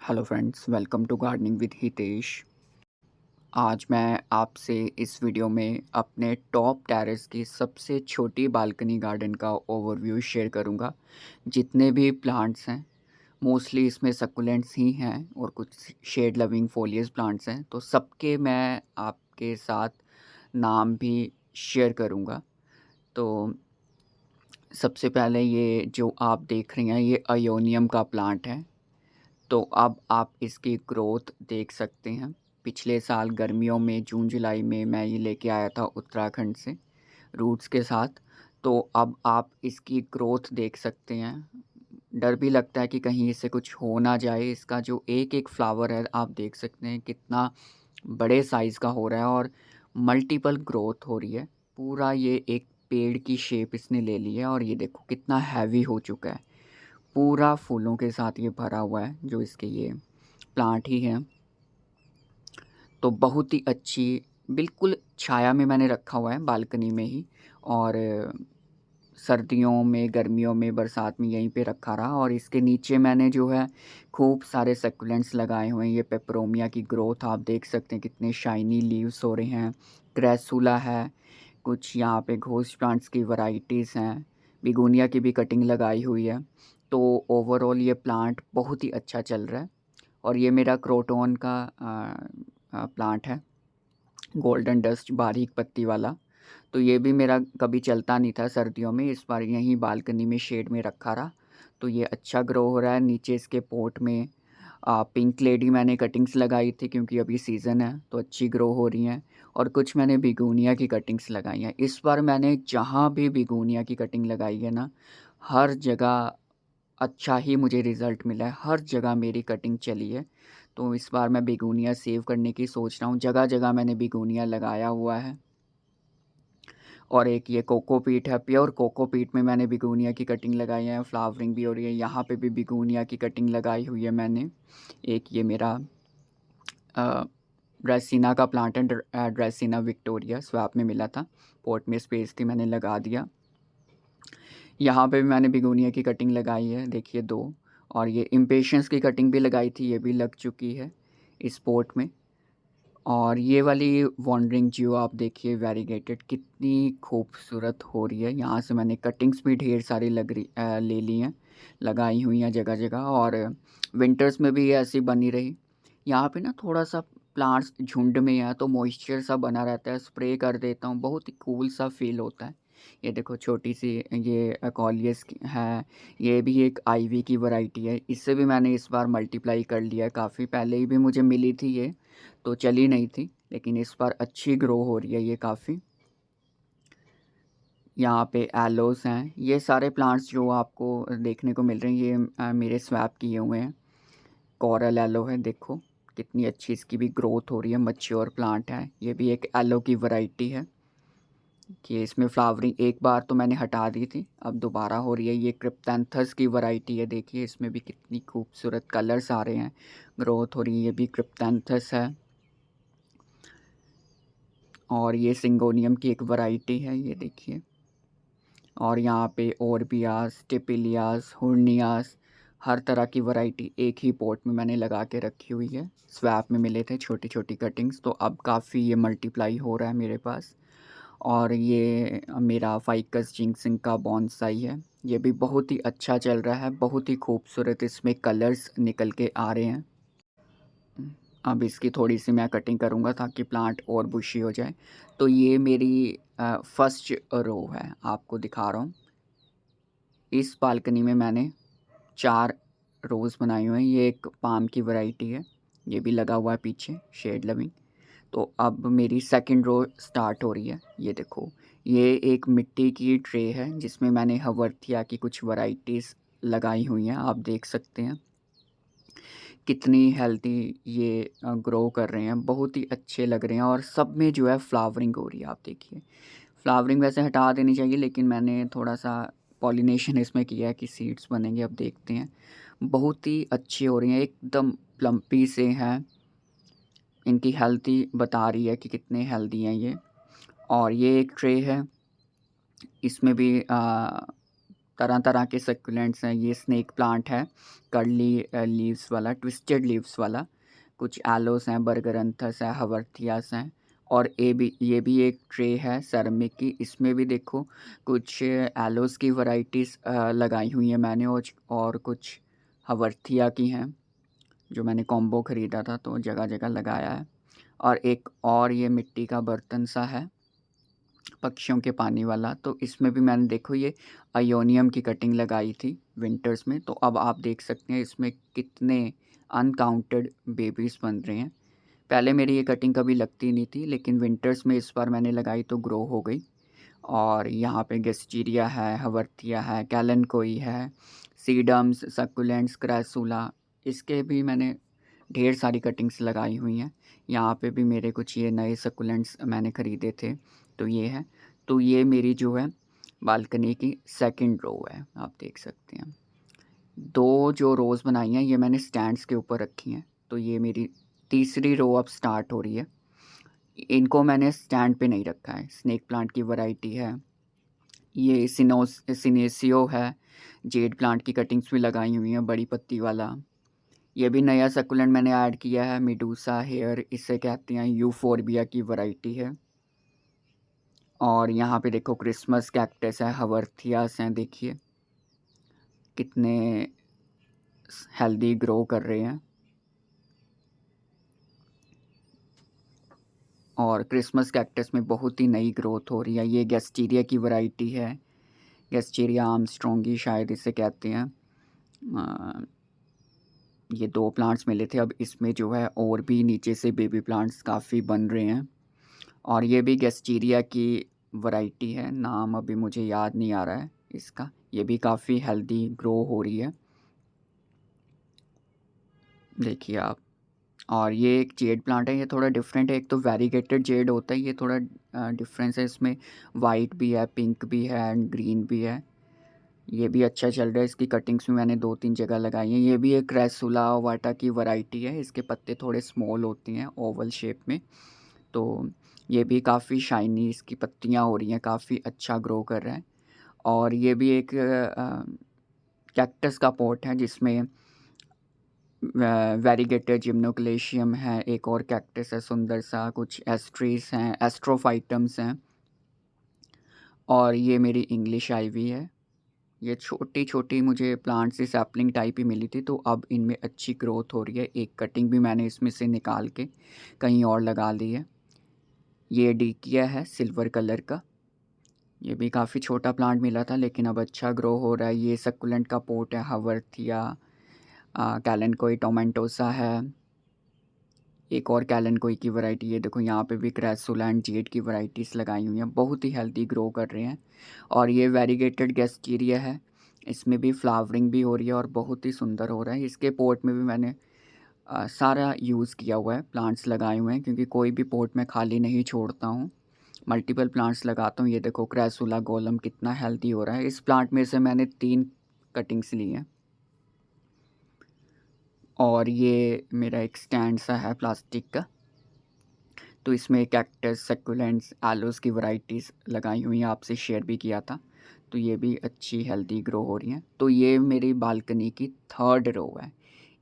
Hello friends, welcome to gardening with Hitesh. आज मैं आपसे इस वीडियो में अपने टॉप टेरेस की सबसे छोटी बालकनी गार्डन का ओवरव्यू शेयर करूंगा। जितने भी प्लांट्स हैं मोस्टली इसमें सक्कुलेंट्स ही हैं और कुछ शेड लविंग फोलियस प्लांट्स हैं, तो सबके मैं आपके साथ नाम भी शेयर करूंगा। तो सबसे पहले ये जो आप देख रही हैं ये अयोनियम का प्लांट है। तो अब आप इसकी ग्रोथ देख सकते हैं। पिछले साल गर्मियों में जून जुलाई में मैं ये लेके आया था उत्तराखंड से रूट्स के साथ। तो अब आप इसकी ग्रोथ देख सकते हैं। डर भी लगता है कि कहीं इससे कुछ हो ना जाए। इसका जो एक एक फ्लावर है आप देख सकते हैं कितना बड़े साइज़ का हो रहा है और मल्टीपल ग्रोथ हो रही है। पूरा ये एक पेड़ की शेप इसने ले ली है और ये देखो कितना हैवी हो चुका है। पूरा फूलों के साथ ये भरा हुआ है जो इसके ये प्लांट ही हैं। तो बहुत ही अच्छी, बिल्कुल छाया में मैंने रखा हुआ है बालकनी में ही। और सर्दियों में, गर्मियों में, बरसात में यहीं पे रखा रहा। और इसके नीचे मैंने जो है खूब सारे सक्युलेंट्स लगाए हुए हैं। ये पेपरोमिया की ग्रोथ आप देख सकते हैं कितने शाइनी लीव्स हो रहे हैं। क्रेसुला है, कुछ यहाँ पे घोस्ट प्लांट्स की वैरायटीज़ हैं। बिगोनिया की भी कटिंग लगाई हुई है। तो ओवरऑल ये प्लांट बहुत ही अच्छा चल रहा है। और ये मेरा क्रोटोन का प्लांट है, गोल्डन डस्ट बारीक पत्ती वाला। तो ये भी मेरा कभी चलता नहीं था सर्दियों में, इस बार यहीं बालकनी में शेड में रखा रहा। तो ये अच्छा ग्रो हो रहा है। नीचे इसके पोट में पिंक लेडी मैंने कटिंग्स लगाई थी क्योंकि अभी सीज़न है तो अच्छी ग्रो हो रही हैं। और कुछ मैंने बिगोनिया की कटिंग्स लगाई हैं। इस बार मैंने जहाँ भी बिगोनिया की कटिंग लगाई है ना, हर जगह अच्छा ही मुझे रिज़ल्ट मिला है। हर जगह मेरी कटिंग चली है। तो इस बार मैं बिगोनिया सेव करने की सोच रहा हूँ। जगह जगह मैंने बिगोनिया लगाया हुआ है। और एक ये कोकोपीट है, प्योर कोकोपीट में मैंने बिगोनिया की कटिंग लगाई है। फ्लावरिंग भी हो रही है। यहाँ पे भी बिगोनिया की कटिंग लगाई हुई है मैंने। एक ये मेरा ड्रेसिना का प्लांट है, ड्रेसिना विक्टोरिया, स्वैप में मिला था। पॉट में स्पेस थी, मैंने लगा दिया। यहाँ पे भी मैंने बिगोनिया की कटिंग लगाई है, देखिए दो। और ये इम्पेशंस की कटिंग भी लगाई थी, ये भी लग चुकी है इस पॉट में। और ये वाली वॉन्डरिंग जियो आप देखिए वैरीगेटेड, कितनी खूबसूरत हो रही है। यहाँ से मैंने कटिंग्स भी ढेर सारी ले ली हैं, लगाई हुई हैं जगह जगह। और विंटर्स में भी ये ऐसी बनी रही। यहाँ पे ना थोड़ा सा प्लांट्स झुंड में है तो मॉइस्चर सा बना रहता है। स्प्रे कर देता हूँ, बहुत ही कूल सा फील होता है। ये देखो छोटी सी ये अकॉलियस है। ये भी एक आईवी की वैरायटी है। इससे भी मैंने इस बार मल्टीप्लाई कर लिया है। काफ़ी पहले ही भी मुझे मिली थी ये, तो चली नहीं थी, लेकिन इस बार अच्छी ग्रो हो रही है ये काफ़ी। यहाँ पे एलोस हैं। ये सारे प्लांट्स जो आपको देखने को मिल रहे हैं ये मेरे स्वैप किए हुए हैं। कोरल एलो है, देखो कितनी अच्छी इसकी भी ग्रोथ हो रही है। मैच्योर प्लांट है, ये भी एक एलो की वैरायटी है। कि इसमें फ्लावरिंग एक बार तो मैंने हटा दी थी, अब दोबारा हो रही है। ये क्रिप्टेंथस की वैरायटी है, देखिए इसमें भी कितनी खूबसूरत कलर्स आ रहे हैं, ग्रोथ हो रही है। ये भी क्रिप्टेंथस है। और ये सिंगोनियम की एक वैरायटी है, ये देखिए। और यहाँ पे ओरबियास, टिपिलियास, हुर्नियास, हर तरह की वैरायटी एक ही पॉट में मैंने लगा के रखी हुई है। स्वैप में मिले थे छोटी छोटी कटिंग्स, तो अब काफ़ी ये मल्टीप्लाई हो रहा है मेरे पास। और ये मेरा फाइकस जिंगसिंग का बॉन्साई है। ये भी बहुत ही अच्छा चल रहा है, बहुत ही खूबसूरत इसमें कलर्स निकल के आ रहे हैं। अब इसकी थोड़ी सी मैं कटिंग करूँगा ताकि प्लांट और बुशी हो जाए। तो ये मेरी फर्स्ट रो है, आपको दिखा रहा हूँ। इस बालकनी में मैंने 4 रोज़ बनाए हुए हैं। ये एक पाम की वैरायटी है, ये भी लगा हुआ है पीछे शेड लविंग। तो अब मेरी सेकंड रो स्टार्ट हो रही है। ये देखो, ये एक मिट्टी की ट्रे है जिसमें मैंने हवर्थिया की कुछ वैरायटीज़ लगाई हुई हैं। आप देख सकते हैं कितनी हेल्दी ये ग्रो कर रहे हैं, बहुत ही अच्छे लग रहे हैं। और सब में जो है फ्लावरिंग हो रही है, आप देखिए। फ्लावरिंग वैसे हटा देनी चाहिए, लेकिन मैंने थोड़ा सा पॉलिनेशन इसमें किया है कि सीड्स बनेंगे। अब देखते हैं, बहुत ही अच्छी हो रही हैं, एकदम प्लम्पी से हैं। इनकी हेल्थी बता रही है कि कितने हेल्दी हैं ये। और ये एक ट्रे है, इसमें भी तरह तरह के सक्यूलेंट्स हैं। ये स्नेक प्लांट है, कर्ली लीव्स वाला, ट्विस्टेड लीव्स वाला। कुछ एलोस हैं, बर्गरंथस है, हवर्थियास हैं। और ये भी एक ट्रे है सेरेमिक की। इसमें भी देखो कुछ एलोस की वैरायटीज़ लगाई हुई हैं मैंने, और कुछ हवर्थिया की हैं जो मैंने कॉम्बो ख़रीदा था तो जगह जगह लगाया है। और एक और ये मिट्टी का बर्तन सा है पक्षियों के पानी वाला, तो इसमें भी मैंने देखो ये आयोनियम की कटिंग लगाई थी विंटर्स में। तो अब आप देख सकते हैं इसमें कितने अनकाउंटेड बेबीज़ बन रहे हैं। पहले मेरी ये कटिंग कभी लगती नहीं थी, लेकिन विंटर्स में इस बार मैंने लगाई तो ग्रो हो गई। और यहाँ पे गेस्टीरिया है, हवर्थिया है, कैलेनकोई है, सीडम्स, सक्कुलेंट्स, क्रासूला, इसके भी मैंने ढेर सारी कटिंग्स लगाई हुई हैं। यहाँ पे भी मेरे कुछ ये नए सक्कुलेंट्स मैंने ख़रीदे थे, तो ये है। तो ये मेरी जो है बालकनी की सेकंड रो है, आप देख सकते हैं। दो जो रोज़ बनाई हैं ये मैंने स्टैंड्स के ऊपर रखी हैं, तो ये मेरी तीसरी रो अब स्टार्ट हो रही है। इनको मैंने स्टैंड पे नहीं रखा है। स्नेक प्लांट की वैरायटी है, ये सिनेसियो है। जेड प्लांट की कटिंग्स भी लगाई हुई हैं, बड़ी पत्ती वाला। ये भी नया सकुलेंट मैंने ऐड किया है, मिडूसा हेयर इसे कहते हैं, यूफोर्बिया की वैरायटी है। और यहाँ पे देखो क्रिसमस कैक्टस है, हवर्थियास हैं, देखिए कितने हेल्दी ग्रो कर रहे हैं। और क्रिसमस कैक्टस में बहुत ही नई ग्रोथ हो रही है। ये गेस्टीरिया की वैरायटी है, गेस्टीरिया आर्मस्ट्रॉन्गी शायद इसे कहते हैं। ये दो प्लांट्स मिले थे, अब इसमें जो है और भी नीचे से बेबी प्लांट्स काफ़ी बन रहे हैं। और ये भी गेस्टीरिया की वैरायटी है, नाम अभी मुझे याद नहीं आ रहा है इसका। ये भी काफ़ी हेल्दी ग्रो हो रही है, देखिए आप। और ये एक जेड प्लांट है, ये थोड़ा डिफरेंट है। एक तो वेरीगेटेड जेड होता है, ये थोड़ा डिफरेंस है इसमें। वाइट भी है, पिंक भी है एंड ग्रीन भी है। ये भी अच्छा चल रहा है, इसकी कटिंग्स भी मैंने 2-3 जगह लगाई हैं। ये भी एक क्रेसुला वाटा की वैरायटी है, इसके पत्ते थोड़े स्मॉल होते हैं ओवल शेप में। तो ये भी काफ़ी शाइनी इसकी पत्तियां हो रही हैं, काफ़ी अच्छा ग्रो कर रहा है। और ये भी एक कैक्टस का पॉट है जिसमें वेरीगेटेड जिम्नोक्लेशियम है, एक और कैक्टस है सुंदर सा, कुछ एस्ट्रीज हैं, एस्ट्रोफाइटम्स हैं। और ये मेरी इंग्लिश आइवी है। ये छोटी छोटी मुझे प्लांट से सैपलिंग टाइप ही मिली थी, तो अब इनमें अच्छी ग्रोथ हो रही है। एक कटिंग भी मैंने इसमें से निकाल के कहीं और लगा ली है। ये डीकिया है सिल्वर कलर का, ये भी काफ़ी छोटा प्लांट मिला था लेकिन अब अच्छा ग्रो हो रहा है। ये सक्कुलेंट का पोट है, हवर्थिया, कैलेनकोई टोमेंटोसा है, एक और कैलेनकोई की वैरायटी। ये देखो यहाँ पे भी क्रेसुला एंड जेड की वैरायटीज़ लगाई हुई हैं, बहुत ही हेल्दी ग्रो कर रहे हैं। और ये वेरीगेटेड गेस्टीरिया है, इसमें भी फ्लावरिंग भी हो रही है और बहुत ही सुंदर हो रहा है। इसके पोट में भी मैंने सारा यूज़ किया हुआ है, प्लांट्स लगाए हुए हैं, क्योंकि कोई भी पोट में खाली नहीं छोड़ता हूँ, मल्टीपल प्लांट्स लगाता हूँ। ये देखो क्रेसुला गोलम कितना हेल्दी हो रहा है। इस प्लांट में से मैंने 3 कटिंग्स ली हैं। और ये मेरा एक स्टैंड सा है प्लास्टिक का, तो इसमें कैक्टस, सक्कुलेंट्स, एलोस की वैरायटीज़ लगाई हुई हैं, आपसे शेयर भी किया था। तो ये भी अच्छी हेल्दी ग्रो हो रही हैं। तो ये मेरी बालकनी की थर्ड रो है।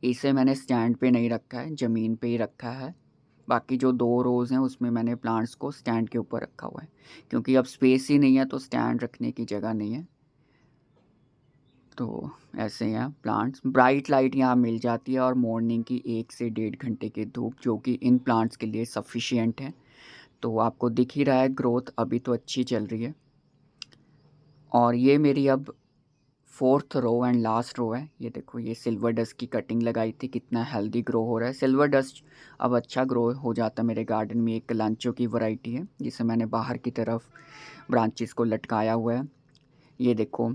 इसे मैंने स्टैंड पे नहीं रखा है, ज़मीन पे ही रखा है। बाकी जो 2 रोज़ हैं उसमें मैंने प्लांट्स को स्टैंड के ऊपर रखा हुआ है, क्योंकि अब स्पेस ही नहीं है तो स्टैंड रखने की जगह नहीं है। तो ऐसे हैं प्लांट्स। ब्राइट लाइट यहाँ मिल जाती है और मॉर्निंग की 1 से 1.5 घंटे की धूप, जो कि इन प्लांट्स के लिए सफिशिएंट है। तो आपको दिख ही रहा है ग्रोथ अभी तो अच्छी चल रही है। और ये मेरी अब 4th row and last row है। ये देखो ये सिल्वर डस्ट की कटिंग लगाई थी, कितना हेल्दी ग्रो हो रहा है। सिल्वर डस्ट अब अच्छा ग्रो हो जाता है मेरे गार्डन में। एक लांचो की वैरायटी है जिसे मैंने बाहर की तरफ ब्रांचेस को लटकाया हुआ है। ये देखो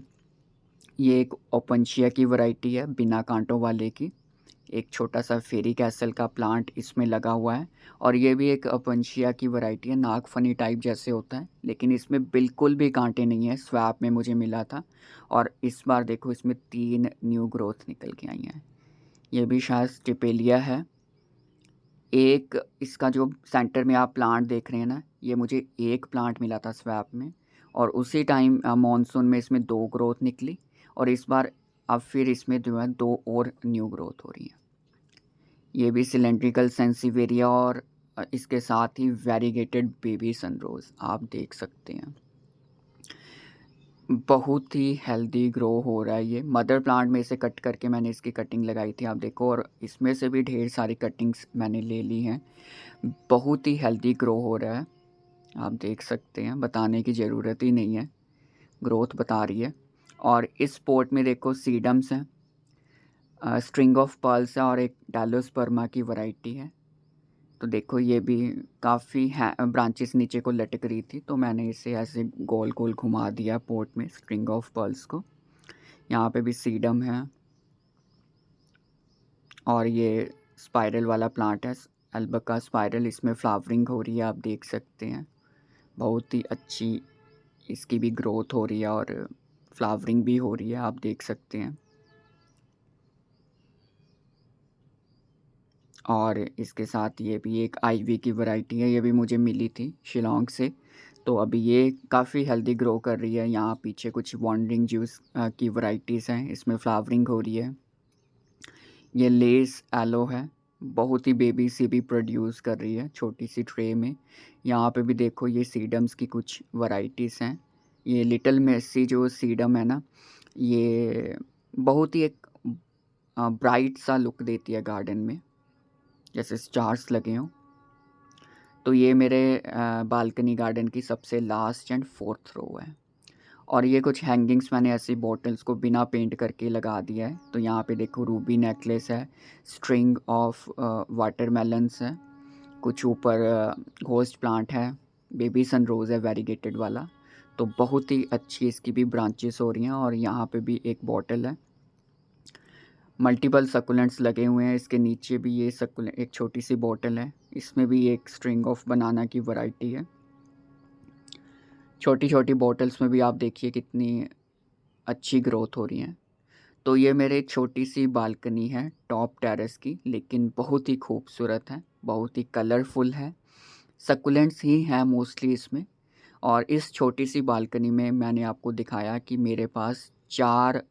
ये एक ओपनशिया की वैरायटी है, बिना कांटों वाले की। एक छोटा सा फेरी कैसल का प्लांट इसमें लगा हुआ है। और ये भी एक ओपनशिया की वैरायटी है, नागफनी टाइप जैसे होता है, लेकिन इसमें बिल्कुल भी कांटे नहीं है, स्वैप में मुझे मिला था। और इस बार देखो इसमें 3 न्यू ग्रोथ निकल के आई हैं। ये भी शायद स्टिपेलिया है। एक इसका जो सेंटर में आप प्लांट देख रहे हैं ना, ये मुझे एक प्लांट मिला था स्वैप में, और उसी टाइम मानसून में इसमें 2 ग्रोथ निकली। और इस बार अब फिर इसमें जो है 2 और न्यू ग्रोथ हो रही है। ये भी सिलेंड्रिकल सेंसिवेरिया और इसके साथ ही वेरीगेटेड बेबी सनरोज आप देख सकते हैं। बहुत ही हेल्दी ग्रो हो रहा है। ये मदर प्लांट में से कट करके मैंने इसकी कटिंग लगाई थी, आप देखो, और इसमें से भी ढेर सारी कटिंग्स मैंने ले ली हैं। बहुत ही हेल्दी ग्रो हो रहा है, आप देख सकते हैं, बताने की ज़रूरत ही नहीं है, ग्रोथ बता रही है। और इस पॉट में देखो सीडम्स हैं, स्ट्रिंग ऑफ पर्ल्स है और एक डालोस्पर्मा की वैरायटी है। तो देखो ये भी काफ़ी ब्रांचेस नीचे को लटक रही थी, तो मैंने इसे ऐसे गोल गोल घुमा दिया पोर्ट में स्ट्रिंग ऑफ पर्ल्स को। यहाँ पे भी सीडम है और ये स्पाइरल वाला प्लांट है, अल्बका स्पाइरल, इसमें फ्लावरिंग हो रही है, आप देख सकते हैं। बहुत ही अच्छी इसकी भी ग्रोथ हो रही है और फ्लावरिंग भी हो रही है, आप देख सकते हैं। और इसके साथ ये भी एक आईवी की वैरायटी है, ये भी मुझे मिली थी शिलोंग से। तो अभी ये काफ़ी हेल्दी ग्रो कर रही है। यहाँ पीछे कुछ वॉन्डरिंग जूस की वैरायटीज़ हैं, इसमें फ्लावरिंग हो रही है। ये लेस एलो है, बहुत ही बेबी सी भी प्रोड्यूस कर रही है छोटी सी ट्रे में। यहाँ पे भी देखो ये सीडम्स की कुछ वैरायटीज़ हैं। ये लिटिल मेसी जो सीडम है ना, ये बहुत ही एक ब्राइट सा लुक देती है गार्डन में, जैसे स्टार्स लगे हों। तो ये मेरे बालकनी गार्डन की सबसे लास्ट एंड 4th रो है। और ये कुछ हैंगिंग्स मैंने ऐसी बॉटल्स को बिना पेंट करके लगा दिया है। तो यहाँ पे देखो रूबी नेकलेस है, स्ट्रिंग ऑफ वाटरमेलन्स है, कुछ ऊपर होस्ट प्लांट है, बेबी सनरोज है वेरीगेटेड वाला। तो बहुत ही अच्छी इसकी भी ब्रांचेस हो रही हैं। और यहाँ पे भी एक बॉटल है, मल्टीपल सकुलेंट्स लगे हुए हैं। इसके नीचे भी ये सकुलेंट एक छोटी सी बॉटल है, इसमें भी एक स्ट्रिंग ऑफ बनाना की वैरायटी है। छोटी छोटी बॉटल्स में भी आप देखिए कितनी अच्छी ग्रोथ हो रही है। तो ये मेरे छोटी सी बालकनी है टॉप टेरेस की, लेकिन बहुत ही खूबसूरत है, बहुत ही कलरफुल है। सकुलेंट्स ही हैं मोस्टली इसमें। और इस छोटी सी बालकनी में मैंने आपको दिखाया कि मेरे पास 4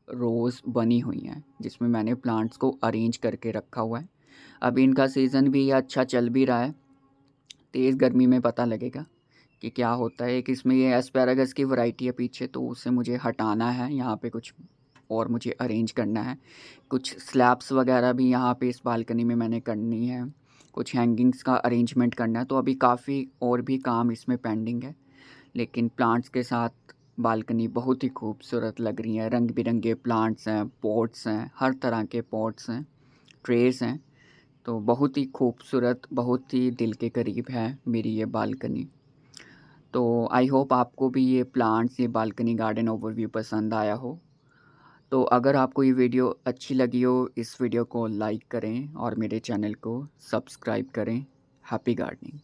रोज़ बनी हुई हैं, जिसमें मैंने प्लांट्स को अरेंज करके रखा हुआ है। अभी इनका सीज़न भी अच्छा चल भी रहा है, तेज़ गर्मी में पता लगेगा कि क्या होता है। एक इसमें ये एस्पैरागस की वैरायटी है पीछे, तो उसे मुझे हटाना है, यहाँ पे कुछ और मुझे अरेंज करना है। कुछ स्लैब्स वगैरह भी यहाँ पे इस बालकनी में मैंने करनी है, कुछ हैंगिंग्स का अरेंजमेंट करना है। तो अभी काफ़ी और भी काम इसमें पेंडिंग है, लेकिन प्लांट्स के साथ बालकनी बहुत ही खूबसूरत लग रही है। रंग बिरंगे प्लांट्स हैं, पॉट्स हैं, हर तरह के पॉट्स हैं, ट्रेस हैं। तो बहुत ही खूबसूरत, बहुत ही दिल के करीब है मेरी ये बालकनी। तो आई होप आपको भी ये प्लांट्स, ये बालकनी गार्डन ओवरव्यू पसंद आया हो। तो अगर आपको ये वीडियो अच्छी लगी हो, इस वीडियो को लाइक करें और मेरे चैनल को सब्सक्राइब करें। Happy gardening.